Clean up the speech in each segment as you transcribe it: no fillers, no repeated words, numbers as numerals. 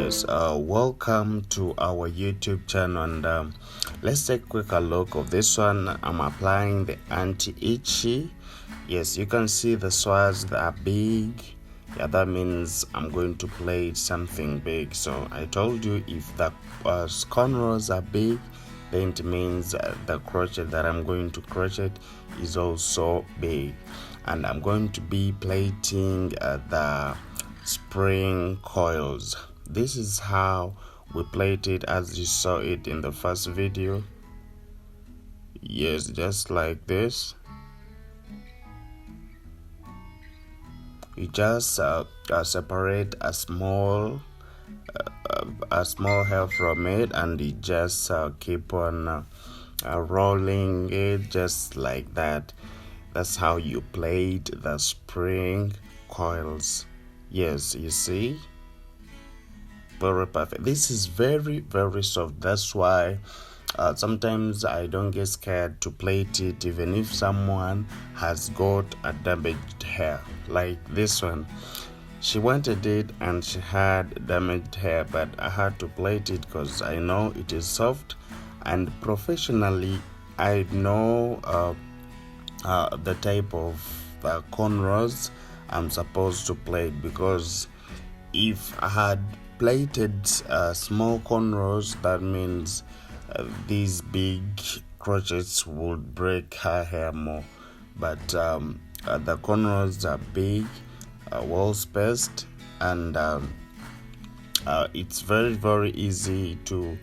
Yes, welcome to our YouTube channel, and let's take a quick look of this one. I'm applying the anti-itchy. Yes, you can see the swirls that are big. Yeah, that means I'm going to plait something big. So I told you if the cornrows are big, then it means the crochet that I'm going to crochet is also big. And I'm going to be plaiting the spring coils. This is how we plait it as you saw it in the first video. Yes, just like this. You just separate a small hair from it, and you just keep on rolling it just like that. That's how you plait the spring coils. Yes, you see, very perfect. This is very soft. That's why sometimes I don't get scared to plait it, even if someone has got a damaged hair like this one. She wanted it and she had damaged hair, but I had to plait it because I know it is soft, and professionally I know the type of cornrows I'm supposed to plait, because if I had plaited small cornrows, that means these big crochets would break her hair more. But the cornrows are big, well spaced, and it's very easy to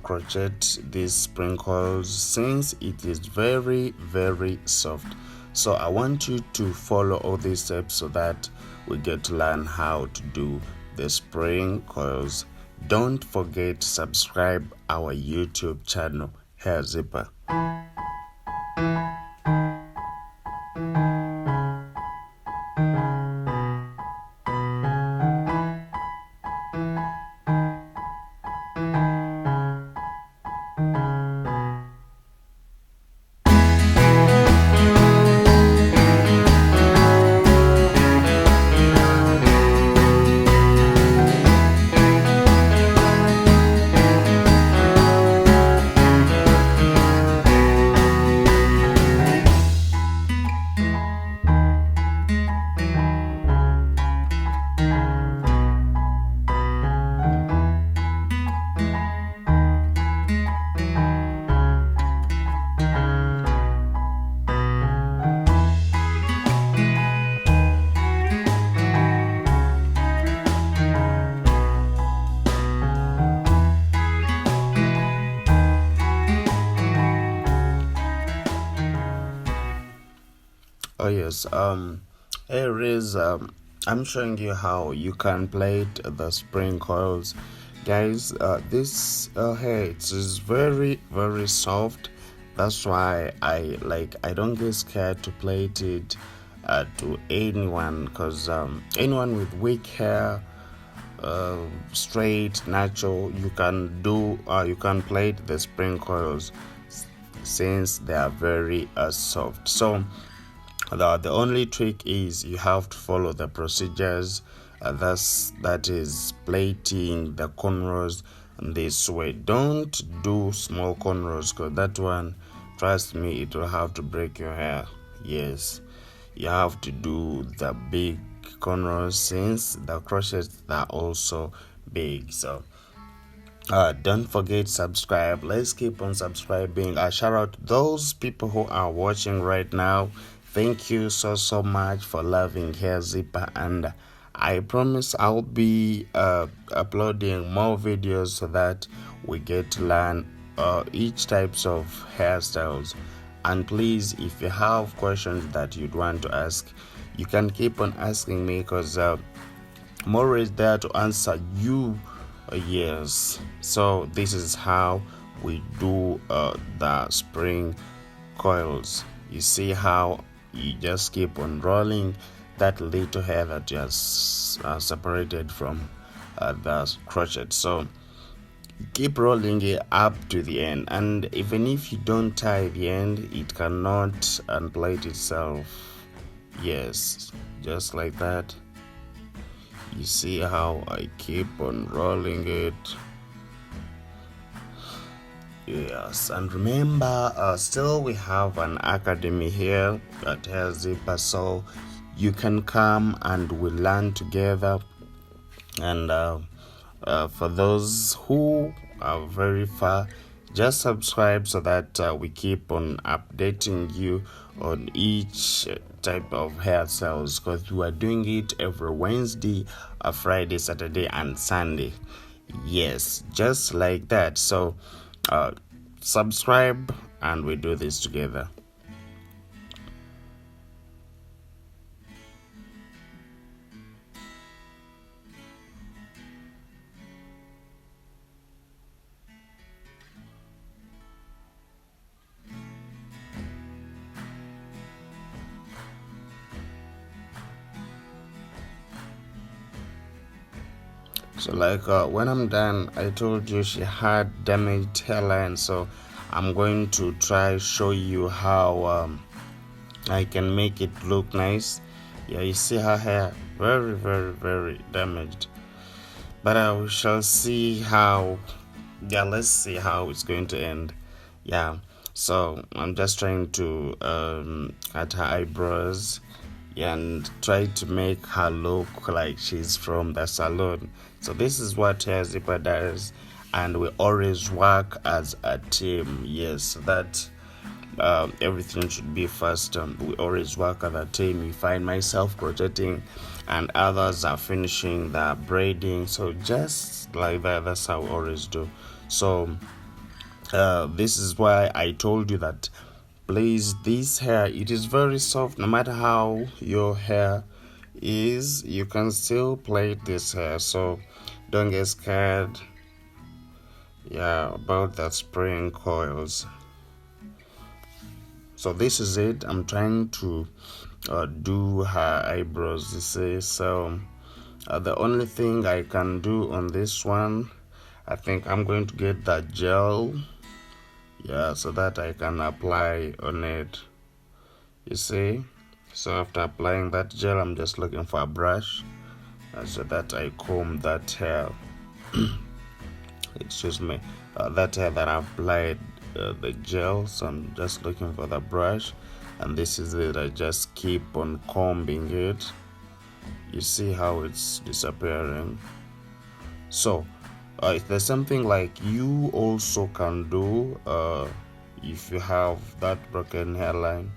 crochet these spring coils since it is very soft. So I want you to follow all these steps so that we get to learn how to do the spring coils. Don't forget to subscribe our YouTube channel, Hair Zipper. Oh yes, here is I'm showing you how you can plait the spring coils, guys. This hair, it is very soft. That's why I don't get scared to plait it to anyone, because anyone with weak hair, straight, natural, you can plait the spring coils since they are very soft. So the only trick is you have to follow the procedures. That is plaiting the cornrows this way. Don't do small cornrows, because that one, trust me, it will have to break your hair. Yes, you have to do the big cornrows since the crochets are also big. So don't forget to subscribe. Let's keep on subscribing. I shout out those people who are watching right now. Thank you so much for loving Hair Zipper, and I promise I'll be uploading more videos so that we get to learn each types of hairstyles. And please, if you have questions that you'd want to ask, you can keep on asking me, because I'm always there to answer you. Yes, so this is how we do the spring coils. You see how you just keep on rolling that little hair that just separated from the crochet. So keep rolling it up to the end, and even if you don't tie the end, it cannot unplait itself. Yes, just like that. You see how I keep on rolling it. Yes, and remember, still we have an academy here at Hair Zipper, so you can come and we learn together. And for those who are very far, just subscribe so that we keep on updating you on each type of hairstyles, because we are doing it every Wednesday, Friday, Saturday, and Sunday. Yes, just like that. So subscribe and we do this together. So like when I'm done, I told you she had damaged hairline, so I'm going to try show you how I can make it look nice. Yeah, you see her hair very damaged, but we shall see how. Yeah, let's see how it's going to end. Yeah, so I'm just trying to cut her eyebrows and try to make her look like she's from the salon. So this is what Hair Zipper does, and we always work as a team. Yes, so that everything should be fast. We always work as a team. You find myself rotating and others are finishing the braiding. So just like that, that's how we always do. So this is why I told you that please, this hair, it is very soft. No matter how your hair is, you can still plait this hair, so don't get scared about that spraying coils. So this is it. I'm trying to do her eyebrows, you see. So the only thing I can do on this one, I think I'm going to get that gel, so that I can apply on it, you see. So after applying that gel, I'm just looking for a brush so that I comb that hair excuse me, that hair that I applied the gel. So I'm just looking for the brush, and this is it. I just keep on combing it. You see how it's disappearing. So if there's something like you also can do if you have that broken hairline,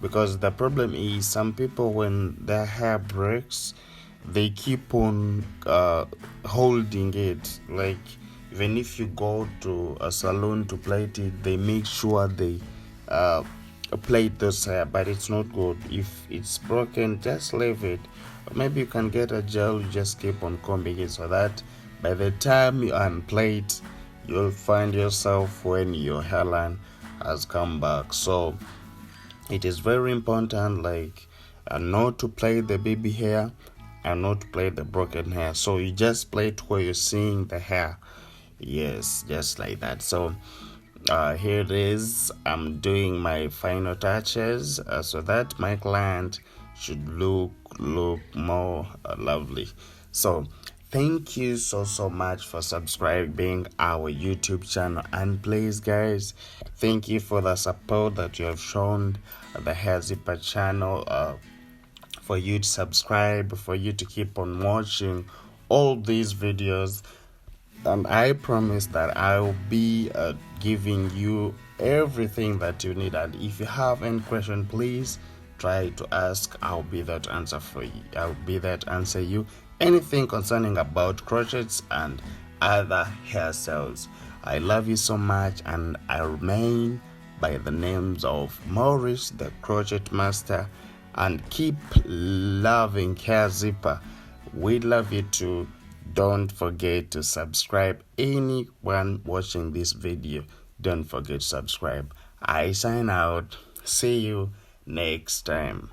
because the problem is some people, when their hair breaks, they keep on holding it. Like even if you go to a salon to plait it, they make sure they plait this hair, but it's not good. If it's broken, just leave it, or maybe you can get a gel. You just keep on combing it so that by the time you unplait, you'll find yourself when your hairline has come back. So it is very important, like not to plait the baby hair and not to plait the broken hair. So you just plait where you're seeing the hair. Yes, just like that. So here it is. I'm doing my final touches so that my client should look more lovely. So thank you so much for subscribing our YouTube channel, and please guys, thank you for the support that you have shown the Hair Zipper channel, for you to subscribe, for you to keep on watching all these videos, and I promise that I will be giving you everything that you need. And if you have any question, please try to ask. I'll be there to answer for you. I'll be there to answer you anything concerning about crochets and other hairstyles. I love you so much, and I remain by the names of Maurice the Crochet Master, and keep loving Hair Zipper. We love you too. Don't forget to subscribe. Anyone watching this video, don't forget to subscribe. I sign out. See you next time.